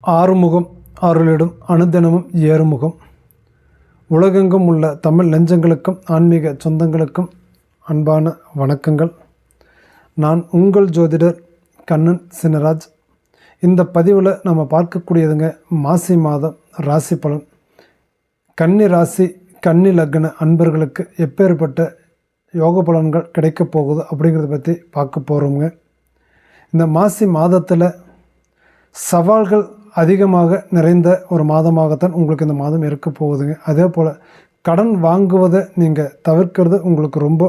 ஆறுமுகம் அருளிடும் அனுதினமும் ஏறுமுகம். உலகெங்கும் உள்ள தமிழ் நெஞ்சங்களுக்கும் ஆன்மீக சொந்தங்களுக்கும் அன்பான வணக்கங்கள். நான் உங்கள் ஜோதிடர் கண்ணன் சின்னராஜ். இந்த பதிவில் நம்ம பார்க்கக்கூடியதுங்க மாசி மாதம் ராசி பலன். கன்னி ராசி கன்னி லக்ன அன்பர்களுக்கு எப்பேற்பட்ட யோக பலன்கள் கிடைக்கப் போகுது அப்படிங்கிறத பற்றி பார்க்க போகிறோங்க. இந்த மாசி மாதத்தில் சவால்கள் அதிகமாக நிறைந்த ஒரு மாதமாகத்தான் உங்களுக்கு இந்த மாதம் இருக்க போகுதுங்க. அதே போல் கடன் வாங்குவதை நீங்கள் தவிர்க்கிறது உங்களுக்கு ரொம்ப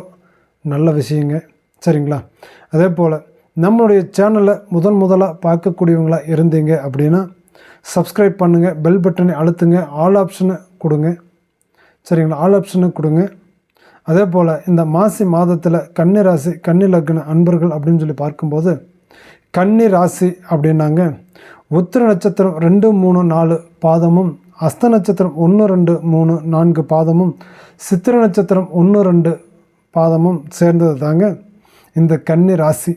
நல்ல விஷயங்க, சரிங்களா? அதே போல் நம்மளுடைய சேனலை முதலாக பார்க்கக்கூடியவங்களாக இருந்தீங்க அப்படின்னா சப்ஸ்கிரைப் பண்ணுங்கள், பெல் பட்டனை அழுத்துங்க, ஆல் ஆப்ஷனை கொடுங்க, சரிங்களா? ஆல் ஆப்ஷனை கொடுங்க. அதே போல் இந்த மாசி மாதத்தில் கன்னி ராசி கன்னி லக்ன அன்பர்கள் அப்படின்னு சொல்லி பார்க்கும்போது, கன்னி ராசி அப்படின்னாங்க உத்திர நட்சத்திரம் 2, 3, 4 பாதமும், அஸ்த நட்சத்திரம் 1, 2, 3, 4 பாதமும், சித்திர நட்சத்திரம் 1, 2 பாதமும் சேர்ந்தது தாங்க இந்த கன்னி ராசி.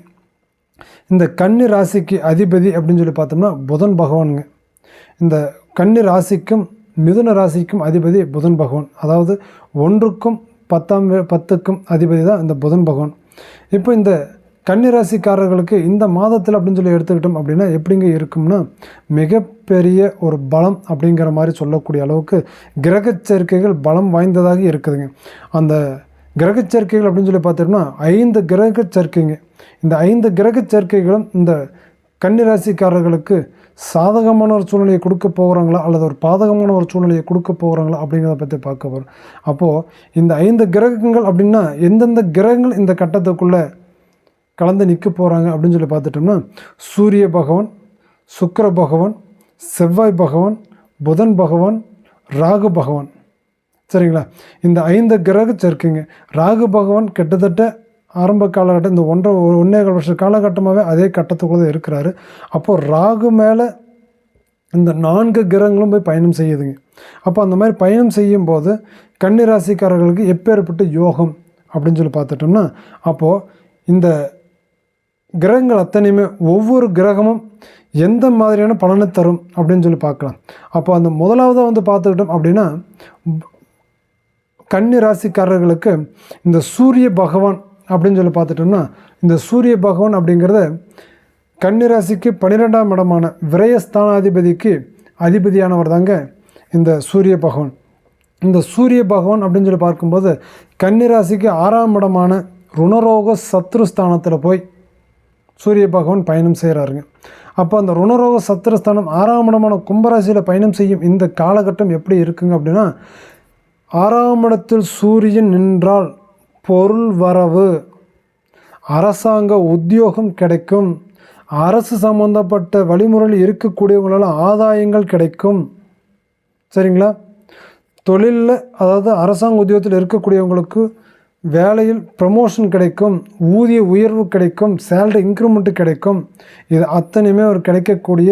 இந்த கன்னி ராசிக்கு அதிபதி அப்படின்னு சொல்லி பார்த்தோம்னா புதன் பகவானுங்க. இந்த கன்னி ராசிக்கும் மிதுன ராசிக்கும் அதிபதி புதன் பகவான். அதாவது 1க்கும் 10க்கும் அதிபதி தான் இந்த புதன் பகவான். இப்போ இந்த கன்னிராசிக்காரர்களுக்கு இந்த மாதத்தில் அப்படின்னு சொல்லி எடுத்துக்கிட்டோம் அப்படின்னா எப்படிங்க இருக்கும்னா, மிகப்பெரிய ஒரு பலம் அப்படிங்கிற மாதிரி சொல்லக்கூடிய அளவுக்கு கிரக சேர்க்கைகள் பலம் வாய்ந்ததாக இருக்குதுங்க. அந்த கிரக சேர்க்கைகள் அப்படின்னு சொல்லி பார்த்தோம்னா 5 கிரக சேர்க்கைங்க. இந்த 5 கிரக சேர்க்கைகளும் இந்த கன்னிராசிக்காரர்களுக்கு சாதகமான ஒரு சூழ்நிலையை கொடுக்க போகிறாங்களா அல்லது ஒரு பாதகமான ஒரு சூழ்நிலையை கொடுக்க போகிறாங்களா அப்படிங்கிறத பற்றி பார்க்க போகிறோம். அப்போது இந்த 5 கிரகங்கள் அப்படின்னா எந்தெந்த கிரகங்கள் இந்த கட்டத்துக்குள்ளே கலந்து நிற்க போகிறாங்க அப்படின்னு சொல்லி பார்த்துட்டோம்னா, சூரிய பகவான், சுக்கிர பகவான், செவ்வாய் பகவான், புதன் பகவான், ராகு பகவான், சரிங்களா? இந்த 5 கிரக சேர்க்கைங்க. ராகு பகவான் கிட்டத்தட்ட ஆரம்ப காலகட்டம் இந்த 1.5 வருஷ காலகட்டமாகவே அதே கட்டத்துக்குள்ளே தான் இருக்கிறாரு. அப்போது ராகு மேலே இந்த 4 கிரகங்களும் போய் பயணம் செய்யுதுங்க. அப்போ அந்த மாதிரி பயணம் செய்யும்போது கன்னிராசிக்காரர்களுக்கு எப்பேற்பட்ட யோகம் அப்படின்னு சொல்லி பார்த்துட்டோம்னா, அப்போது இந்த கிரகங்கள் அத்தனையுமே ஒவ்வொரு கிரகமும் எந்த மாதிரியான பலனை தரும் அப்படின்னு சொல்லி பார்க்கலாம். அப்போ அந்த முதலாவதாக வந்து பார்த்துக்கிட்டோம் அப்படின்னா, கன்னி ராசிக்காரர்களுக்கு இந்த சூரிய பகவான் அப்படின்னு சொல்லி பார்த்துட்டோம்னா, இந்த சூரிய பகவான் அப்படிங்கிறத கன்னிராசிக்கு 12ஆம் இடமான விரயஸ்தானாதிபதிக்கு அதிபதியானவர் தாங்க இந்த சூரிய பகவான். இந்த சூரிய பகவான் அப்படின்னு சொல்லி பார்க்கும்போது கன்னிராசிக்கு 6ஆம் இடமான ருணரோக சத்ருஸ்தானத்தில் போய் சூரிய பகவான் பயணம் செய்கிறாருங்க. அப்போ அந்த ருணரோக சத்ருஸ்தானம் 6ஆம் இடமான கும்பராசியில் பயணம் செய்யும் இந்த காலகட்டம் எப்படி இருக்குங்க அப்படின்னா, 6ஆம் இடத்தில் சூரியன் நின்றால் பொருள் வரவு, அரசாங்க உத்தியோகம் கிடைக்கும், அரசு சம்பந்தப்பட்ட வழிமுறையில் இருக்கக்கூடியவங்களால் ஆதாயங்கள் கிடைக்கும், சரிங்களா? தொழிலில் அதாவது அரசாங்க உத்தியோகத்தில் இருக்கக்கூடியவங்களுக்கு வேலையில் ப்ரமோஷன் கிடைக்கும், ஊதிய உயர்வு கிடைக்கும், சேலரி இன்க்ரிமெண்ட்டு கிடைக்கும். இது அத்தனையுமே ஒரு கிடைக்கக்கூடிய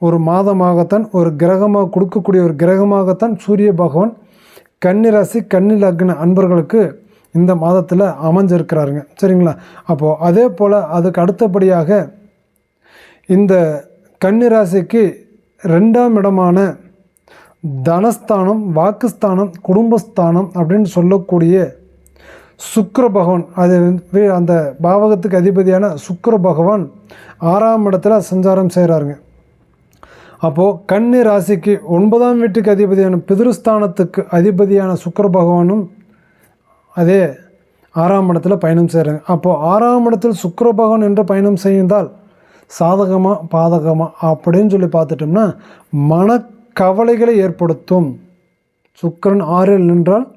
ஒரு மாதமாகத்தான், ஒரு கிரகமாக கொடுக்கக்கூடிய ஒரு கிரகமாகத்தான் சூரிய பகவான் கன்னிராசி கன்னி லக்ன அன்பர்களுக்கு இந்த மாதத்தில் அமைஞ்சிருக்கிறாருங்க, சரிங்களா? அப்போது அதே போல் அதுக்கு அடுத்தபடியாக இந்த கன்னிராசிக்கு 2ஆம் இடமான தனஸ்தானம், வாக்குஸ்தானம், குடும்பஸ்தானம் அப்படின்னு சொல்லக்கூடிய சுக்கிர பகவான், அது அந்த பாவகத்துக்கு அதிபதியான சுக்கிர பகவான் 6ஆம் இடத்துல சஞ்சாரம் செய்கிறாருங்க. அப்போது கன்னி ராசிக்கு 9ஆம் வீட்டுக்கு அதிபதியான பிதிருஸ்தானத்துக்கு அதிபதியான சுக்கிர பகவானும் அதே 6ஆம் இடத்துல பயணம் செய்கிறாங்க. அப்போது 6ஆம் இடத்தில் சுக்கிர பகவான் என்று பயணம் செய்தால் சாதகமாக பாதகமாக அப்படின்னு சொல்லி பார்த்துட்டோம்னா மனக்கவலைகளை ஏற்படுத்தும். சுக்கிரன் 6இல் நின்றால்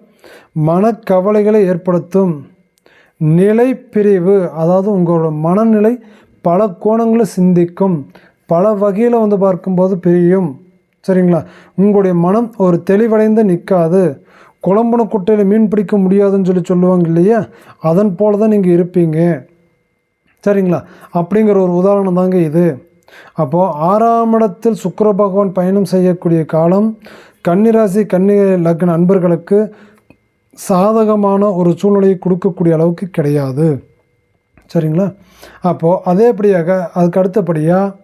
மனக்கவலைகளை ஏற்படுத்தும். நிலை பிரிவு, அதாவது உங்களோட மனநிலை பல கோணங்களை சிந்திக்கும், பல வகையில் வந்து பார்க்கும்போது பிரியும், சரிங்களா? உங்களுடைய மனம் ஒரு தெளிவடைந்து நிற்காது. குழம்புன குட்டையில் மீன் பிடிக்க முடியாதுன்னு சொல்லுவாங்க இல்லையா, அதன் போல தான் நீங்கள் இருப்பீங்க, சரிங்களா? அப்படிங்கிற ஒரு உதாரணம் தாங்க இது. அப்போது 6ஆம் இடத்தில் சுக்கிர பகவான் பயணம் செய்யக்கூடிய காலம் கன்னிராசி கன்னி லக்ன அன்பர்களுக்கு சாதகமான ஒரு சூழ்நிலையை கொடுக்கக்கூடிய அளவுக்கு கிடையாது, சரிங்களா? அப்போது அதேபடியாக அதுக்கு அடுத்தபடியாக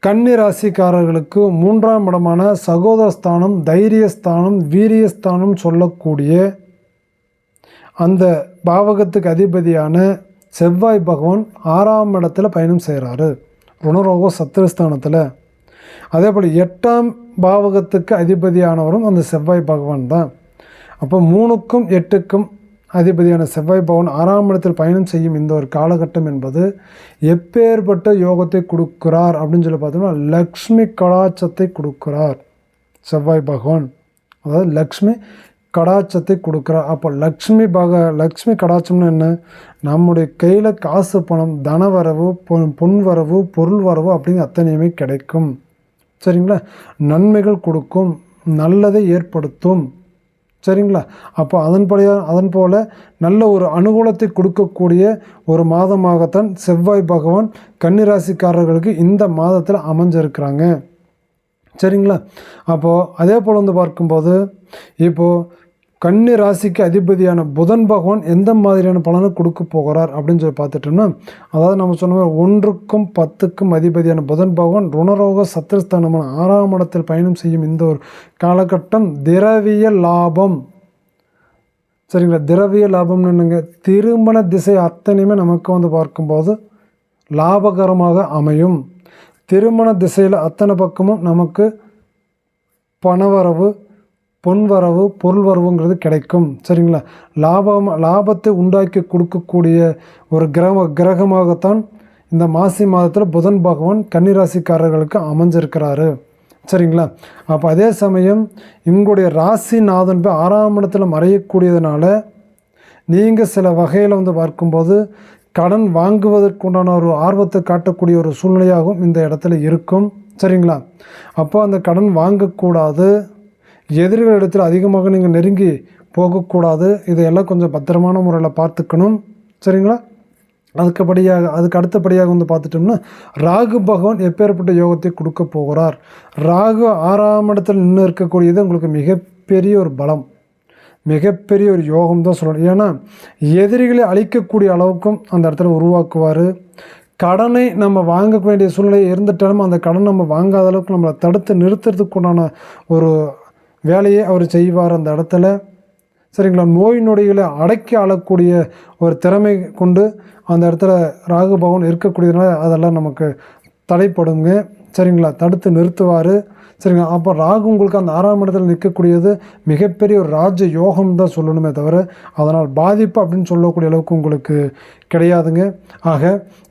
கன்னி ராசிக்காரர்களுக்கு 3ஆம் இடமான சகோதரஸ்தானம், தைரியஸ்தானம், வீரியஸ்தானம் சொல்லக்கூடிய அந்த பாவகத்துக்கு அதிபதியான செவ்வாய் பகவான் 6ஆம் இடத்துல பயணம் செய்கிறாரு, ருணரோக சத்துருஸ்தானத்தில். அதே போல் 8ஆம் பாவகத்துக்கு அதிபதியானவரும் அந்த செவ்வாய் பகவான் தான். அப்போ 3க்கும் 8க்கும் அதிபதியான செவ்வாய் பகவான் 6ஆம் இடத்தில் பயணம் செய்யும் இந்த ஒரு காலகட்டம் என்பது எப்பேற்பட்ட யோகத்தை கொடுக்கிறார் அப்படின்னு சொல்லி பார்த்தோம்னா லக்ஷ்மி கடாட்சத்தை கொடுக்கிறார் செவ்வாய் பகவான். அதாவது லக்ஷ்மி கடாட்சத்தை கொடுக்குறார். அப்போ லக்ஷ்மி கடாட்சம்னு என்ன? நம்முடைய கையில் காசு, பணம், தனவரவு, பொன் வரவு, பொருள் வரவு அப்படிங்கிற அத்தனையுமே கிடைக்கும். சரிங்களா? நன்மைகள் கொடுக்கும், நல்லதை ஏற்படுத்தும். சரிங்களா? அப்போ அதன் போல் நல்ல ஒரு அனுகூலத்தை கொடுக்கக்கூடிய ஒரு மாதமாகத்தான் செவ்வாய் பகவான் கன்னிராசிக்காரர்களுக்கு இந்த மாதத்தில் அமைஞ்சிருக்கிறாங்க. சரிங்களா? அப்போது அதே போல் பார்க்கும்போது இப்போது கன்னி ராசிக்கு அதிபதியான புதன் பகவான் எந்த மாதிரியான பலனை கொடுக்க போகிறார் அப்படின்னு சொல்லி பார்த்துட்டோம்னா, அதாவது நம்ம சொன்ன மாதிரி 1க்கும் 10க்கும் அதிபதியான புதன் பகவான் ருணரோக சத்துருஸ்தானமான 6ஆம் இடத்தில் பயணம் செய்யும் இந்த ஒரு காலகட்டம் திரவிய லாபம். சரிங்களா? திரவிய லாபம்னு என்னங்க? திருமண திசை அத்தனையுமே நமக்கு பார்க்கும்போது லாபகரமாக அமையும். திருமண திசையில் அத்தனை பக்கமும் நமக்கு பணவரவு, பொன்வரவு, பொருள் வரவுங்கிறது கிடைக்கும். சரிங்களா? லாபத்தை உண்டாக்கி கொடுக்கக்கூடிய ஒரு கிரகமாகத்தான் இந்த மாசி மாதத்தில் புதன் பகவான் கன்னிராசிக்காரர்களுக்கு அமைஞ்சிருக்கிறாரு. சரிங்களா? அப்போ அதே சமயம் உங்களுடைய ராசிநாதன் 6ஆம் இடத்துல மறையக்கூடியதுனால நீங்கள் சில வகையில் பார்க்கும்போது கடன் வாங்குவதற்குண்டான ஒரு ஆர்வத்தை காட்டக்கூடிய ஒரு சூழ்நிலையாகவும் இந்த இடத்துல இருக்கும். சரிங்களா? அப்போ அந்த கடன் வாங்கக்கூடாது, எதிரிகளிடத்தில் அதிகமாக நீங்கள் நெருங்கி போகக்கூடாது. இதையெல்லாம் கொஞ்சம் பத்திரமான முறையில் பார்த்துக்கணும். சரிங்களா? அதுக்கு அடுத்தபடியாக பார்த்துட்டோம்னா ராகு பகவான் எப்பேற்பட்ட யோகத்தை கொடுக்க போகிறார். ராகு 6ஆம் இடத்தில் நின்று இருக்கக்கூடியது உங்களுக்கு மிகப்பெரிய ஒரு பலம், மிகப்பெரிய ஒரு யோகம் தான் சொல்லணும். ஏன்னா எதிரிகளை அழிக்கக்கூடிய அளவுக்கும் அந்த இடத்துல உருவாக்குவார். கடனை நம்ம வாங்க வேண்டிய சூழ்நிலை இருந்துட்டாலும் அந்த கடன் நம்ம வாங்காத அளவுக்கு நம்மளை தடுத்து நிறுத்துறதுக்குண்டான ஒரு வேலையை அவர் செய்வார் அந்த இடத்துல. சரிங்களா? நோய் நொடிகளை அடக்கி ஆளக்கூடிய ஒரு திறமை கொண்டு அந்த இடத்துல ராகு பகவான் இருக்கக்கூடியதுனால அதெல்லாம் நமக்கு தடைப்படுங்க. சரிங்களா? தடுத்து நிறுத்துவார். சரிங்களா? அப்போ ராகு உங்களுக்கு அந்த 6ஆம் இடத்துல நிற்கக்கூடியது மிகப்பெரிய ஒரு ராஜ யோகம் தான் சொல்லணுமே தவிர அதனால் பாதிப்பு அப்படின்னு சொல்லக்கூடிய அளவுக்கு உங்களுக்கு கிடையாதுங்க. ஆக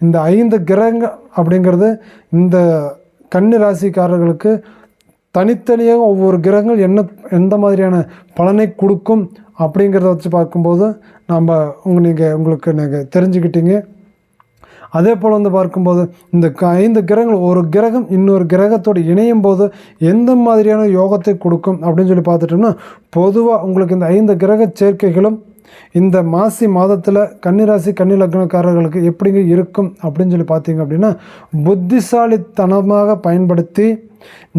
இந்த 5 கிரகங்கள் அப்படிங்கிறது இந்த கன்னி ராசிக்காரர்களுக்கு தனித்தனியாக ஒவ்வொரு கிரகங்கள் எந்த மாதிரியான பலனை கொடுக்கும் அப்படிங்கிறத வச்சு பார்க்கும்போது உங்களுக்கு நீங்கள் தெரிஞ்சுக்கிட்டீங்க. அதே போல் பார்க்கும்போது இந்த 5 கிரகங்கள் ஒரு கிரகம் இன்னொரு கிரகத்தோடு இணையும் போது எந்த மாதிரியான யோகத்தை கொடுக்கும் அப்படின்னு சொல்லி பார்த்துட்டோம்னா, பொதுவாக உங்களுக்கு இந்த 5 கிரக சேர்க்கைகளும் இந்த மாசி மாதத்தில் கன்னிராசி கன்னி லக்னக்காரர்களுக்கு எப்படிங்க இருக்கும் அப்படின்னு சொல்லி பார்த்தீங்க அப்படின்னா, புத்திசாலித்தனமாக பயன்படுத்தி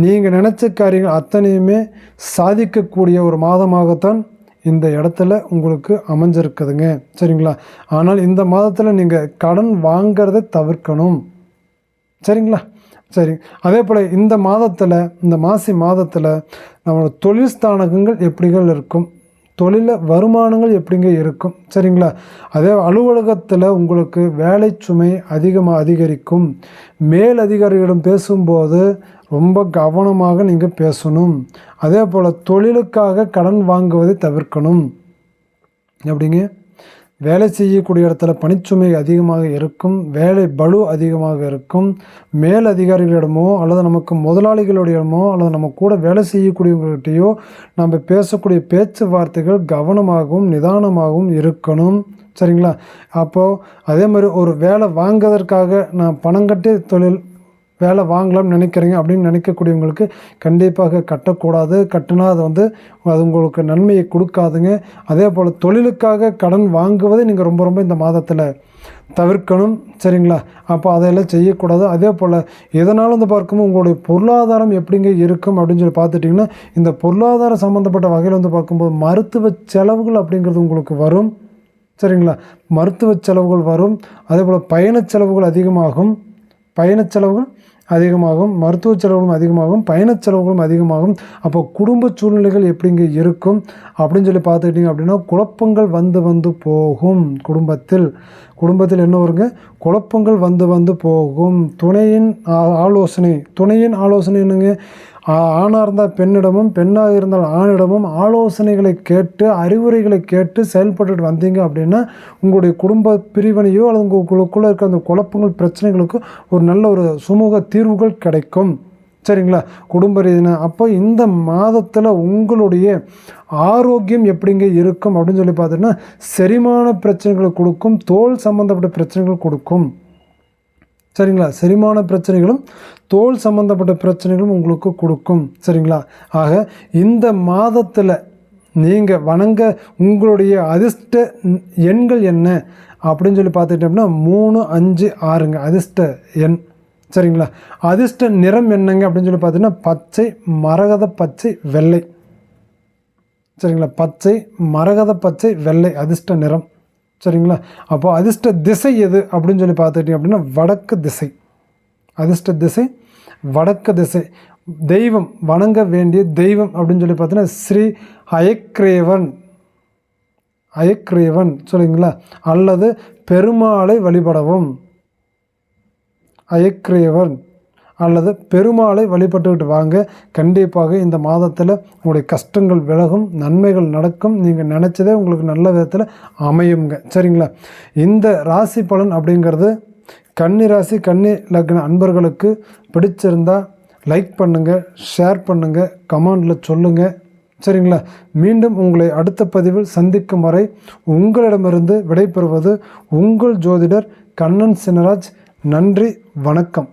நீங்கள் நினச்ச காரியங்கள் அத்தனையுமே சாதிக்கக்கூடிய ஒரு மாதமாகத்தான் இந்த இடத்துல உங்களுக்கு அமைஞ்சிருக்குதுங்க. சரிங்களா? ஆனால் இந்த மாதத்தில் நீங்கள் கடன் வாங்கிறத தவிர்க்கணும். சரிங்களா? சரி. அதே போல் இந்த மாசி மாதத்தில் நம்மளோட தொழில் ஸ்தானங்கள் எப்படிகள் இருக்கும், தொழிலில் வருமானங்கள் எப்படிங்க இருக்கும். சரிங்களா? அதே அலுவலகத்தில் உங்களுக்கு வேலை சுமை அதிகரிக்கும். மேல் அதிகாரிகளிடம் பேசும்போது ரொம்ப கவனமாக நீங்கள் பேசணும். அதே போல் தொழிலுக்காக கடன் வாங்குவதை தவிர்க்கணும். எப்படிங்க? வேலை செய்யக்கூடிய இடத்துல பணிச்சுமை அதிகமாக இருக்கும், வேலை பளு அதிகமாக இருக்கும். மேல் அதிகாரிகளிடமோ அல்லது நமக்கு முதலாளிகளிடமோ அல்லது நம்ம கூட வேலை செய்யக்கூடியவங்கள்கிட்டையோ நம்ம பேசக்கூடிய பேச்சுவார்த்தைகள் கவனமாகவும் நிதானமாகவும் இருக்கணும். சரிங்களா? அப்போது அதே மாதிரி ஒரு வேலை வாங்குவதற்காக நான் பணம் கட்டி வேலை வாங்கலாம்னு நினைக்கிறீங்க அப்படின்னு நினைக்கக்கூடியவங்களுக்கு கண்டிப்பாக கட்டக்கூடாது. கட்டினா அது உங்களுக்கு நன்மையை கொடுக்காதுங்க. அதே போல் தொழிலுக்காக கடன் வாங்குவதை நீங்கள் ரொம்ப இந்த மாதத்தில் தவிர்க்கணும். சரிங்களா? அப்போ அதையெல்லாம் செய்யக்கூடாது. அதே போல் இதனால் பார்க்கும்போது உங்களுடைய பொருளாதாரம் எப்படிங்க இருக்கும் அப்படின்னு சொல்லி பார்த்துட்டிங்கன்னா, இந்த பொருளாதார சம்மந்தப்பட்ட வகையில் பார்க்கும்போது மருத்துவ செலவுகள் அப்படிங்கிறது உங்களுக்கு வரும். சரிங்களா? மருத்துவ செலவுகள் வரும். அதே போல் பயணச் செலவுகள் அதிகமாகும், மருத்துவ செலவுகளும் அதிகமாகும், பயணச் செலவுகளும் அதிகமாகும். அப்போ குடும்ப சூழ்நிலைகள் எப்படிங்க இருக்கும் அப்படின்னு சொல்லி பார்த்துக்கிட்டிங்க அப்படின்னா குழப்பங்கள் வந்து போகும். குடும்பத்தில் என்ன வருங்க, குழப்பங்கள் வந்து போகும். துணையின் ஆலோசனை என்னங்க, ஆணாக இருந்தால் பெண்ணிடமும் பெண்ணாக இருந்தால் ஆணிடமும் ஆலோசனைகளை கேட்டு அறிவுரைகளை கேட்டு செயல்பட்டு வந்தீங்க அப்படின்னா உங்களுடைய குடும்ப பிரிவினையோ அல்லது உங்களுக்குள்ளே இருக்க அந்த குழப்பங்கள் பிரச்சனைகளுக்கு ஒரு நல்ல ஒரு சுமூக தீர்வுகள் கிடைக்கும். சரிங்களா, குடும்ப ரீதியாக. அப்போ இந்த மாதத்தில் உங்களுடைய ஆரோக்கியம் எப்படிங்க இருக்கும் அப்படின்னு சொல்லி பார்த்தீங்கன்னா செரிமான பிரச்சனைகளை கொடுக்கும், தோல் சம்மந்தப்பட்ட பிரச்சனைகள் கொடுக்கும். சரிங்களா, செரிமான பிரச்சனைகளும் தோல் சம்மந்தப்பட்ட பிரச்சனைகளும் உங்களுக்கு கொடுக்கும். சரிங்களா, ஆக இந்த மாதத்தில் நீங்கள் வணங்க உங்களுடைய அதிர்ஷ்ட எண்கள் என்ன அப்படின்னு சொல்லி பார்த்துக்கிட்டோம்னா 3, 5, 6ங்க அதிர்ஷ்ட எண். சரிங்களா, அதிர்ஷ்ட நிறம் என்னங்க அப்படின்னு சொல்லி பார்த்தீங்கன்னா பச்சை, மரகத பச்சை, வெள்ளை. சரிங்களா, பச்சை, மரகத பச்சை, வெள்ளை அதிர்ஷ்ட நிறம். சரிங்களா, அப்போ அதிர்ஷ்ட திசை எது அப்படின்னு சொல்லி பார்த்துக்கிட்டிங்க அப்படின்னா வடக்கு திசை. அதிர்ஷ்ட திசை வடக்கு திசை. தெய்வம், வணங்க வேண்டிய தெய்வம் அப்படின்னு சொல்லி பார்த்தீங்கன்னா ஸ்ரீ அயக்ரேவன் சொல்லுங்களா, அல்லது பெருமாளை வழிபடவும். அயக்ரேவன் அல்லது பெருமாளை வழிபட்டுக்கிட்டு வாங்க. கண்டிப்பாக இந்த மாதத்தில் உங்களுடைய கஷ்டங்கள் விலகும், நன்மைகள் நடக்கும், நீங்கள் நினச்சதே உங்களுக்கு நல்ல விதத்தில் அமையுங்க. சரிங்களா, இந்த ராசி பலன் அப்படிங்கிறது கன்னி ராசி கன்னி லக்ன அன்பர்களுக்கு பிடிச்சிருந்தால் லைக் பண்ணுங்கள், ஷேர் பண்ணுங்கள், கமெண்டில் சொல்லுங்கள். சரிங்களா, மீண்டும் உங்களை அடுத்த பதிவில் சந்திக்கும் வரை உங்களிடமிருந்து விடைபெறுவது உங்கள் ஜோதிடர் கண்ணன் சினராஜ். நன்றி, வணக்கம்.